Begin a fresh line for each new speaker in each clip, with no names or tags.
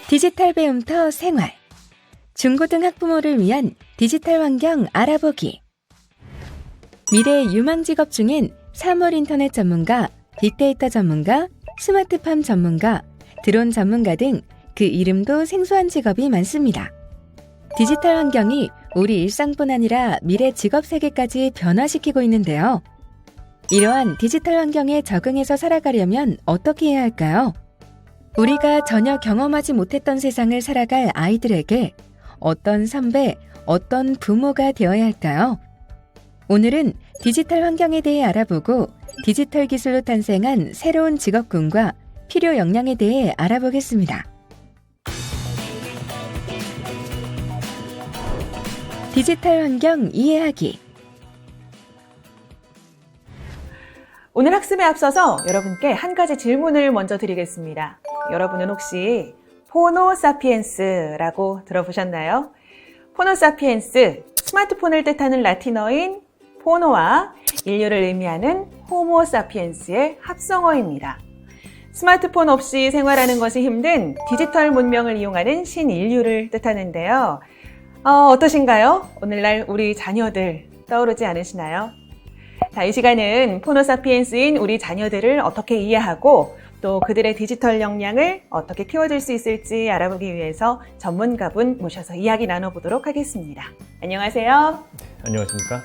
디지털 배움터 생활. 중고등 학부모를 위한 디지털 환경 알아보기. 미래 유망 직업 중엔 사물 인터넷 전문가, 빅데이터 전문가, 스마트팜 전문가, 드론 전문가 등 그 이름도 생소한 직업이 많습니다. 디지털 환경이 우리 일상뿐 아니라 미래 직업 세계까지 변화시키고 있는데요. 이러한 디지털 환경에 적응해서 살아가려면 어떻게 해야 할까요? 우리가 전혀 경험하지 못했던 세상을 살아갈 아이들에게 어떤 선배, 어떤 부모가 되어야 할까요? 오늘은 디지털 환경에 대해 알아보고 디지털 기술로 탄생한 새로운 직업군과 필요 역량에 대해 알아보겠습니다. 디지털 환경 이해하기.
오늘 학습에 앞서서 여러분께 한 가지 질문을 먼저 드리겠습니다. 여러분은 혹시 호모사피엔스라고 들어보셨나요? 호모사피엔스, 스마트폰을 뜻하는 라틴어인 포노와 인류를 의미하는 호모사피엔스의 합성어입니다. 스마트폰 없이 생활하는 것이 힘든 디지털 문명을 이용하는 신인류를 뜻하는데요. 어떠신가요? 오늘날 우리 자녀들 떠오르지 않으시나요? 자, 이 시간은 호모사피엔스인 우리 자녀들을 어떻게 이해하고 또 그들의 디지털 역량을 어떻게 키워줄 수 있을지 알아보기 위해서 전문가분 모셔서 이야기 나눠보도록 하겠습니다. 안녕하세요.
안녕하십니까?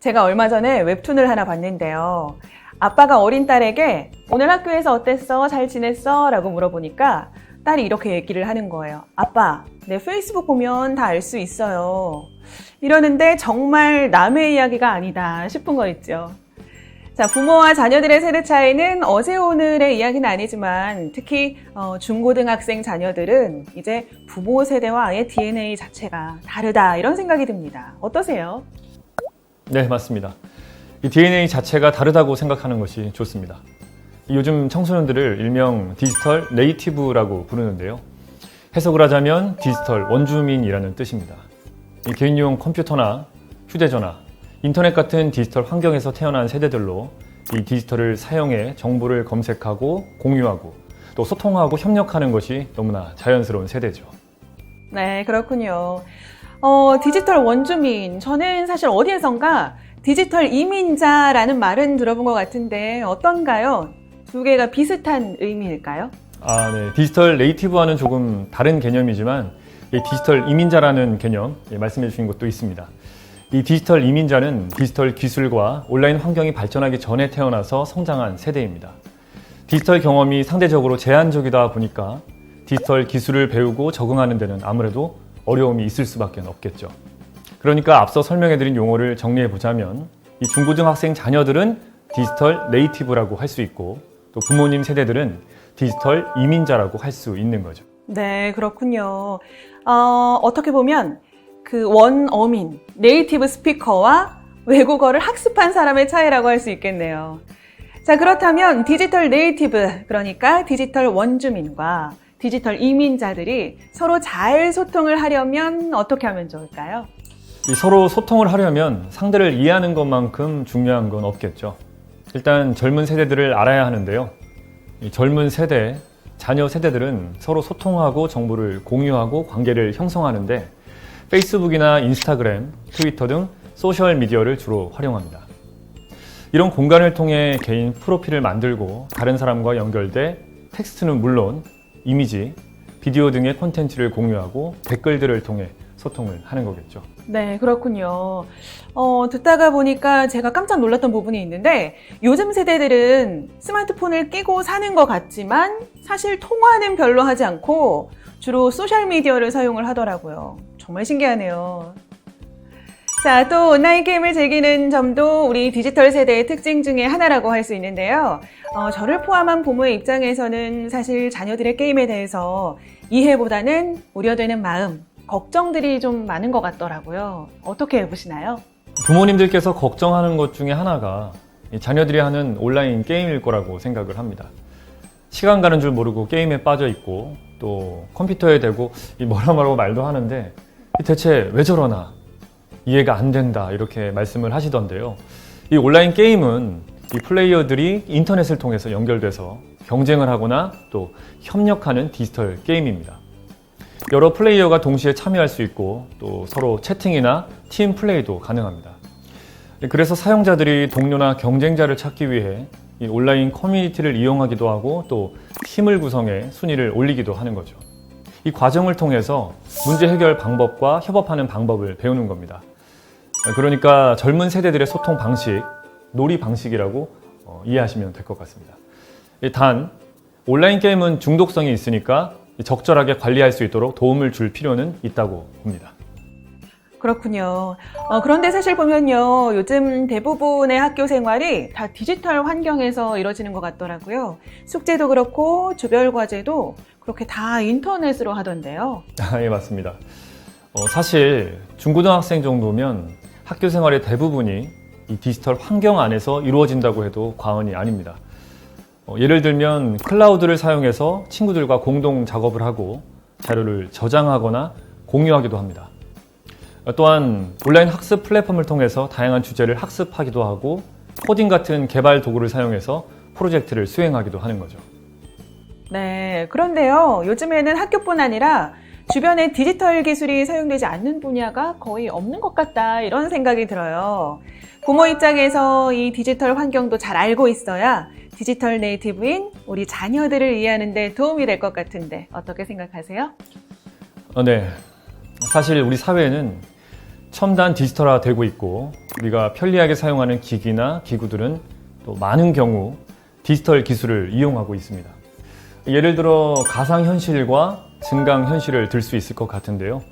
제가 얼마 전에 웹툰을 하나 봤는데요. 아빠가 어린 딸에게 오늘 학교에서 어땠어? 잘 지냈어? 라고 물어보니까 딸이 이렇게 얘기를 하는 거예요. 아빠, 내 페이스북 보면 다 알 수 있어요. 이러는데 정말 남의 이야기가 아니다 싶은 거 있죠. 자, 부모와 자녀들의 세대 차이는 어제 오늘의 이야기는 아니지만 특히 중고등학생 자녀들은 이제 부모 세대와 아예 DNA 자체가 다르다 이런 생각이 듭니다. 어떠세요?
네, 맞습니다. 이 DNA 자체가 다르다고 생각하는 것이 좋습니다. 요즘 청소년들을 일명 디지털 네이티브라고 부르는데요. 해석을 하자면 디지털 원주민이라는 뜻입니다. 이 개인용 컴퓨터나 휴대전화, 인터넷 같은 디지털 환경에서 태어난 세대들로 이 디지털을 사용해 정보를 검색하고 공유하고 또 소통하고 협력하는 것이 너무나 자연스러운 세대죠.
네, 그렇군요. 디지털 원주민, 저는 사실 어디에선가 디지털 이민자라는 말은 들어본 것 같은데 어떤가요? 두 개가 비슷한 의미일까요?
네. 디지털 네이티브와는 조금 다른 개념이지만 이 디지털 이민자라는 개념 말씀해 주신 것도 있습니다. 이 디지털 이민자는 디지털 기술과 온라인 환경이 발전하기 전에 태어나서 성장한 세대입니다. 디지털 경험이 상대적으로 제한적이다 보니까 디지털 기술을 배우고 적응하는 데는 아무래도 어려움이 있을 수밖에 없겠죠. 그러니까 앞서 설명해드린 용어를 정리해 보자면 이 중고등학생 자녀들은 디지털 네이티브라고 할 수 있고 또 부모님 세대들은 디지털 이민자라고 할 수 있는 거죠.
네, 그렇군요. 어떻게 보면 그 원어민, 네이티브 스피커와 외국어를 학습한 사람의 차이라고 할 수 있겠네요. 자, 그렇다면 디지털 네이티브, 그러니까 디지털 원주민과 디지털 이민자들이 서로 잘 소통을 하려면 어떻게 하면 좋을까요?
서로 소통을 하려면 상대를 이해하는 것만큼 중요한 건 없겠죠. 일단 젊은 세대들을 알아야 하는데요. 이 젊은 세대, 자녀 세대들은 서로 소통하고 정보를 공유하고 관계를 형성하는데 페이스북이나 인스타그램, 트위터 등 소셜미디어를 주로 활용합니다. 이런 공간을 통해 개인 프로필을 만들고 다른 사람과 연결돼 텍스트는 물론 이미지, 비디오 등의 콘텐츠를 공유하고 댓글들을 통해 소통을 하는 거겠죠.
네, 그렇군요. 듣다가 보니까 제가 깜짝 놀랐던 부분이 있는데 요즘 세대들은 스마트폰을 끼고 사는 것 같지만 사실 통화는 별로 하지 않고 주로 소셜미디어를 사용을 하더라고요. 정말 신기하네요. 자, 또 온라인 게임을 즐기는 점도 우리 디지털 세대의 특징 중에 하나라고 할 수 있는데요. 저를 포함한 부모의 입장에서는 사실 자녀들의 게임에 대해서 이해보다는 우려되는 마음, 걱정들이 좀 많은 것 같더라고요. 어떻게 보시나요?
부모님들께서 걱정하는 것 중에 하나가 자녀들이 하는 온라인 게임일 거라고 생각을 합니다. 시간 가는 줄 모르고 게임에 빠져 있고 또 컴퓨터에 대고 뭐라고 말도 하는데 대체 왜 저러나 이해가 안 된다 이렇게 말씀을 하시던데요. 이 온라인 게임은 이 플레이어들이 인터넷을 통해서 연결돼서 경쟁을 하거나 또 협력하는 디지털 게임입니다. 여러 플레이어가 동시에 참여할 수 있고 또 서로 채팅이나 팀 플레이도 가능합니다. 그래서 사용자들이 동료나 경쟁자를 찾기 위해 이 온라인 커뮤니티를 이용하기도 하고 또 팀을 구성해 순위를 올리기도 하는 거죠. 이 과정을 통해서 문제 해결 방법과 협업하는 방법을 배우는 겁니다. 그러니까 젊은 세대들의 소통 방식, 놀이 방식이라고 이해하시면 될 것 같습니다. 단, 온라인 게임은 중독성이 있으니까 적절하게 관리할 수 있도록 도움을 줄 필요는 있다고 봅니다.
그렇군요. 그런데 사실 보면요, 요즘 대부분의 학교 생활이 다 디지털 환경에서 이루어지는 것 같더라고요. 숙제도 그렇고 조별 과제도 그렇게 다 인터넷으로 하던데요.
예, 맞습니다. 사실 중고등학생 정도면 학교 생활의 대부분이 이 디지털 환경 안에서 이루어진다고 해도 과언이 아닙니다. 예를 들면 클라우드를 사용해서 친구들과 공동 작업을 하고 자료를 저장하거나 공유하기도 합니다. 또한 온라인 학습 플랫폼을 통해서 다양한 주제를 학습하기도 하고 코딩 같은 개발 도구를 사용해서 프로젝트를 수행하기도 하는 거죠.
네, 그런데요, 요즘에는 학교뿐 아니라 주변에 디지털 기술이 사용되지 않는 분야가 거의 없는 것 같다, 이런 생각이 들어요. 부모 입장에서 이 디지털 환경도 잘 알고 있어야 디지털 네이티브인 우리 자녀들을 이해하는 데 도움이 될 것 같은데 어떻게 생각하세요?
네, 사실 우리 사회에는 첨단 디지털화 되고 있고 우리가 편리하게 사용하는 기기나 기구들은 또 많은 경우 디지털 기술을 이용하고 있습니다. 예를 들어 가상현실과 증강현실을 들 수 있을 것 같은데요.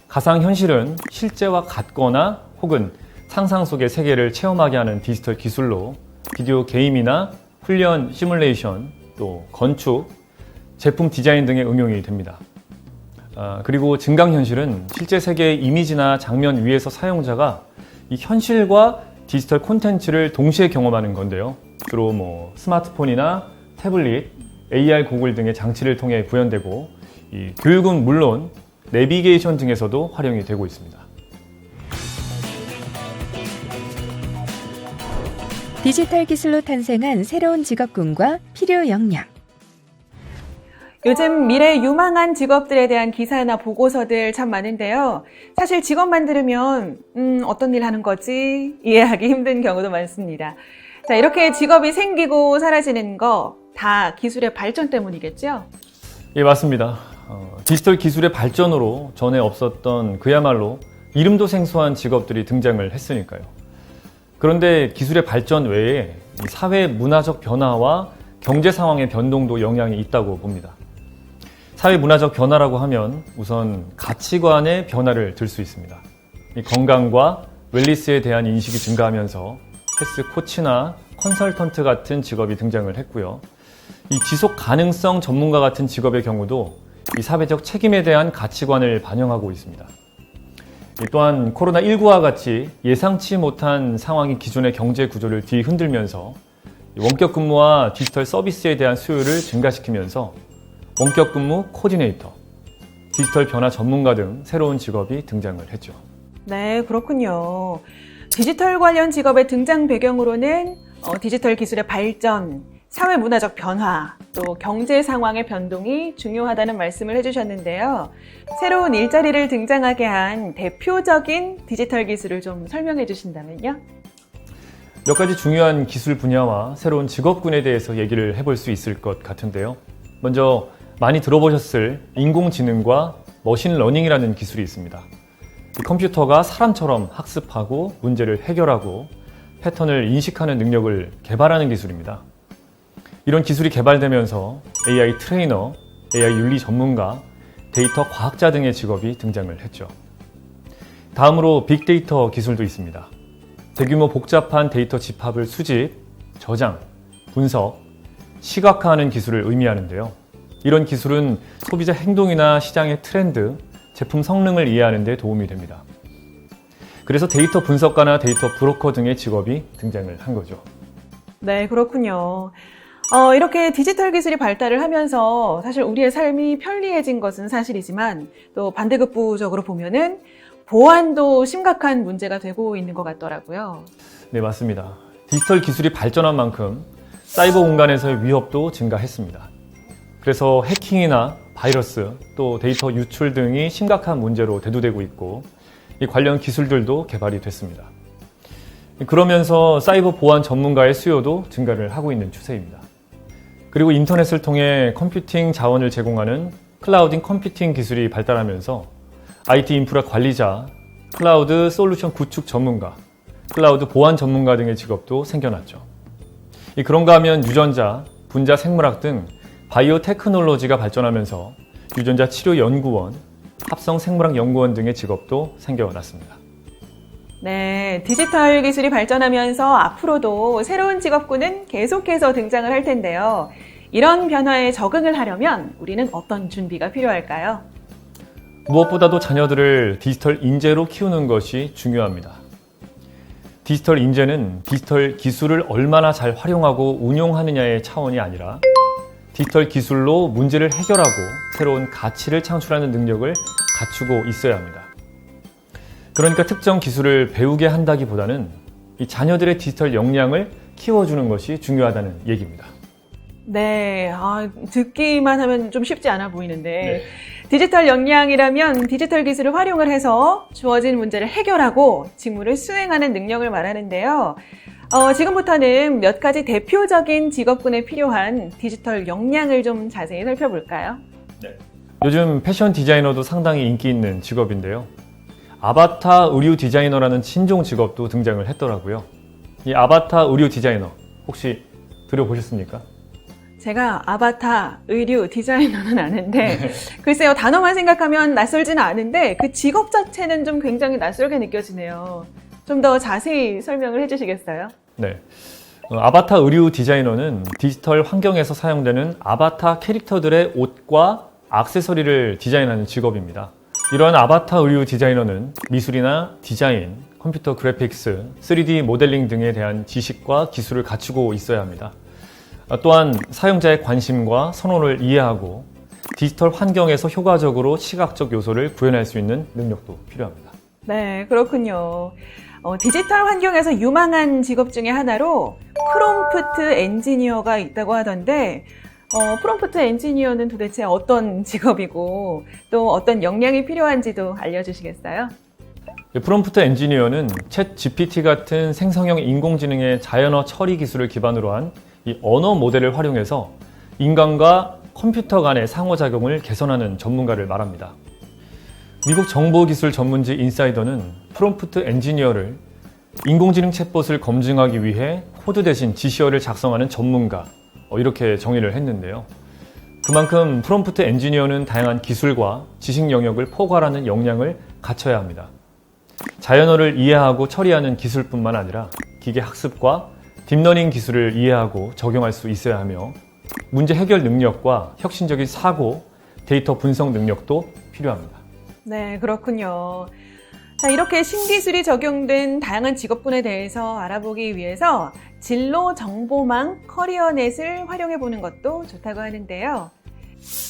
가상현실은 실제와 같거나 혹은 상상 속의 세계를 체험하게 하는 디지털 기술로 비디오 게임이나 훈련 시뮬레이션, 또 건축, 제품 디자인 등의 응용이 됩니다. 그리고 증강현실은 실제 세계의 이미지나 장면 위에서 사용자가 이 현실과 디지털 콘텐츠를 동시에 경험하는 건데요. 주로 스마트폰이나 태블릿, AR 고글 등의 장치를 통해 구현되고 이 교육은 물론 내비게이션 등에서도 활용이 되고 있습니다.
디지털 기술로 탄생한 새로운 직업군과 필요 역량.
요즘 미래 유망한 직업들에 대한 기사나 보고서들 참 많은데요. 사실 직업만 들으면 어떤 일 하는 거지? 이해하기 힘든 경우도 많습니다. 자, 이렇게 직업이 생기고 사라지는 거 다 기술의 발전 때문이겠죠?
예, 맞습니다. 디지털 기술의 발전으로 전에 없었던 그야말로 이름도 생소한 직업들이 등장을 했으니까요. 그런데 기술의 발전 외에 사회 문화적 변화와 경제 상황의 변동도 영향이 있다고 봅니다. 사회 문화적 변화라고 하면 우선 가치관의 변화를 들 수 있습니다. 건강과 웰니스에 대한 인식이 증가하면서 헬스 코치나 컨설턴트 같은 직업이 등장을 했고요. 이 지속 가능성 전문가 같은 직업의 경우도 이 사회적 책임에 대한 가치관을 반영하고 있습니다. 또한 코로나19와 같이 예상치 못한 상황이 기존의 경제 구조를 뒤흔들면서 원격 근무와 디지털 서비스에 대한 수요를 증가시키면서 원격 근무 코디네이터, 디지털 변화 전문가 등 새로운 직업이 등장을 했죠.
네, 그렇군요. 디지털 관련 직업의 등장 배경으로는 디지털 기술의 발전, 사회 문화적 변화, 또 경제 상황의 변동이 중요하다는 말씀을 해주셨는데요. 새로운 일자리를 등장하게 한 대표적인 디지털 기술을 좀 설명해 주신다면요?
몇 가지 중요한 기술 분야와 새로운 직업군에 대해서 얘기를 해볼 수 있을 것 같은데요. 먼저 많이 들어보셨을 인공지능과 머신러닝이라는 기술이 있습니다. 컴퓨터가 사람처럼 학습하고 문제를 해결하고 패턴을 인식하는 능력을 개발하는 기술입니다. 이런 기술이 개발되면서 AI 트레이너, AI 윤리 전문가, 데이터 과학자 등의 직업이 등장을 했죠. 다음으로 빅데이터 기술도 있습니다. 대규모 복잡한 데이터 집합을 수집, 저장, 분석, 시각화하는 기술을 의미하는데요. 이런 기술은 소비자 행동이나 시장의 트렌드, 제품 성능을 이해하는 데 도움이 됩니다. 그래서 데이터 분석가나 데이터 브로커 등의 직업이 등장을 한 거죠.
네, 그렇군요. 이렇게 디지털 기술이 발달을 하면서 사실 우리의 삶이 편리해진 것은 사실이지만 또 반대급부적으로 보면은 보안도 심각한 문제가 되고 있는 것 같더라고요.
네, 맞습니다. 디지털 기술이 발전한 만큼 사이버 공간에서의 위협도 증가했습니다. 그래서 해킹이나 바이러스, 또 데이터 유출 등이 심각한 문제로 대두되고 있고 이 관련 기술들도 개발이 됐습니다. 그러면서 사이버 보안 전문가의 수요도 증가를 하고 있는 추세입니다. 그리고 인터넷을 통해 컴퓨팅 자원을 제공하는 클라우딩 컴퓨팅 기술이 발달하면서 IT 인프라 관리자, 클라우드 솔루션 구축 전문가, 클라우드 보안 전문가 등의 직업도 생겨났죠. 그런가 하면 유전자, 분자 생물학 등 바이오 테크놀로지가 발전하면서 유전자 치료 연구원, 합성 생물학 연구원 등의 직업도 생겨났습니다.
네, 디지털 기술이 발전하면서 앞으로도 새로운 직업군은 계속해서 등장을 할 텐데요. 이런 변화에 적응을 하려면 우리는 어떤 준비가 필요할까요?
무엇보다도 자녀들을 디지털 인재로 키우는 것이 중요합니다. 디지털 인재는 디지털 기술을 얼마나 잘 활용하고 운용하느냐의 차원이 아니라 디지털 기술로 문제를 해결하고 새로운 가치를 창출하는 능력을 갖추고 있어야 합니다. 그러니까 특정 기술을 배우게 한다기보다는 이 자녀들의 디지털 역량을 키워주는 것이 중요하다는 얘기입니다.
네, 듣기만 하면 좀 쉽지 않아 보이는데
네.
디지털 역량이라면 디지털 기술을 활용을 해서 주어진 문제를 해결하고 직무를 수행하는 능력을 말하는데요. 지금부터는 몇 가지 대표적인 직업군에 필요한 디지털 역량을 좀 자세히 살펴볼까요?
네. 요즘 패션 디자이너도 상당히 인기 있는 직업인데요. 아바타 의류 디자이너라는 신종 직업도 등장을 했더라고요. 이 아바타 의류 디자이너 혹시 들어보셨습니까?
제가 아바타 의류 디자이너는 아는데 글쎄요, 단어만 생각하면 낯설지는 않은데 그 직업 자체는 좀 굉장히 낯설게 느껴지네요. 좀 더 자세히 설명을 해주시겠어요?
네. 아바타 의류 디자이너는 디지털 환경에서 사용되는 아바타 캐릭터들의 옷과 액세서리를 디자인하는 직업입니다. 이러한 아바타 의류 디자이너는 미술이나 디자인, 컴퓨터 그래픽스, 3D 모델링 등에 대한 지식과 기술을 갖추고 있어야 합니다. 또한 사용자의 관심과 선호를 이해하고 디지털 환경에서 효과적으로 시각적 요소를 구현할 수 있는 능력도 필요합니다.
네, 그렇군요. 디지털 환경에서 유망한 직업 중에 하나로 프롬프트 엔지니어가 있다고 하던데 프롬프트 엔지니어는 도대체 어떤 직업이고 또 어떤 역량이 필요한지도 알려주시겠어요?
프롬프트 엔지니어는 챗 GPT 같은 생성형 인공지능의 자연어 처리 기술을 기반으로 한 이 언어 모델을 활용해서 인간과 컴퓨터 간의 상호작용을 개선하는 전문가를 말합니다. 미국 정보기술 전문지 인사이더는 프롬프트 엔지니어를 인공지능 챗봇을 검증하기 위해 코드 대신 지시어를 작성하는 전문가, 이렇게 정의를 했는데요. 그만큼 프롬프트 엔지니어는 다양한 기술과 지식 영역을 포괄하는 역량을 갖춰야 합니다. 자연어를 이해하고 처리하는 기술뿐만 아니라 기계 학습과 딥러닝 기술을 이해하고 적용할 수 있어야 하며 문제 해결 능력과 혁신적인 사고, 데이터 분석 능력도 필요합니다.
네, 그렇군요. 자, 이렇게 신기술이 적용된 다양한 직업군에 대해서 알아보기 위해서 진로 정보망 커리어넷을 활용해 보는 것도 좋다고 하는데요.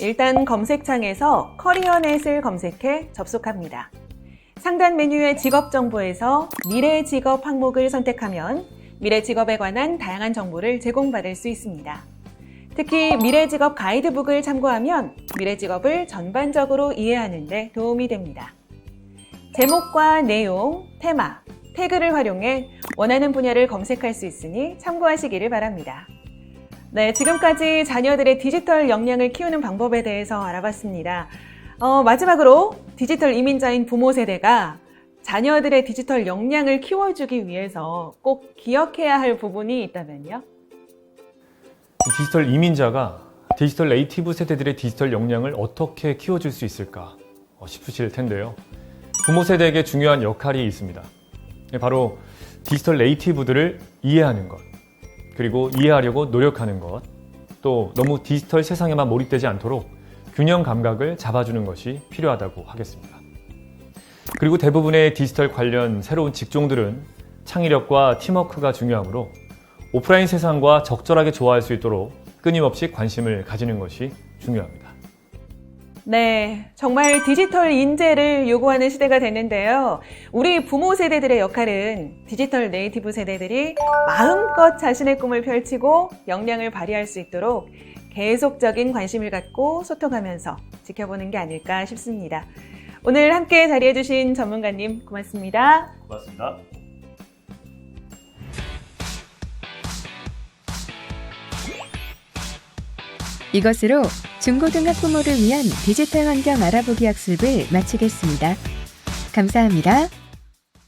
일단 검색창에서 커리어넷을 검색해 접속합니다. 상단 메뉴의 직업 정보에서 미래 직업 항목을 선택하면 미래 직업에 관한 다양한 정보를 제공받을 수 있습니다. 특히 미래 직업 가이드북을 참고하면 미래 직업을 전반적으로 이해하는 데 도움이 됩니다. 제목과 내용, 테마, 태그를 활용해 원하는 분야를 검색할 수 있으니 참고하시기를 바랍니다. 네, 지금까지 자녀들의 디지털 역량을 키우는 방법에 대해서 알아봤습니다. 마지막으로 디지털 이민자인 부모 세대가 자녀들의 디지털 역량을 키워주기 위해서 꼭 기억해야 할 부분이 있다면요?
디지털 이민자가 디지털 네이티브 세대들의 디지털 역량을 어떻게 키워줄 수 있을까 싶으실 텐데요. 부모 세대에게 중요한 역할이 있습니다. 바로 디지털 네이티브들을 이해하는 것, 그리고 이해하려고 노력하는 것, 또 너무 디지털 세상에만 몰입되지 않도록 균형 감각을 잡아주는 것이 필요하다고 하겠습니다. 그리고 대부분의 디지털 관련 새로운 직종들은 창의력과 팀워크가 중요하므로 오프라인 세상과 적절하게 조화할 수 있도록 끊임없이 관심을 가지는 것이 중요합니다.
네, 정말 디지털 인재를 요구하는 시대가 됐는데요. 우리 부모 세대들의 역할은 디지털 네이티브 세대들이 마음껏 자신의 꿈을 펼치고 역량을 발휘할 수 있도록 계속적인 관심을 갖고 소통하면서 지켜보는 게 아닐까 싶습니다. 오늘 함께 자리해주신 전문가님 고맙습니다.
고맙습니다.
이것으로 중고등학부모를 위한 디지털 환경 알아보기 학습을 마치겠습니다. 감사합니다.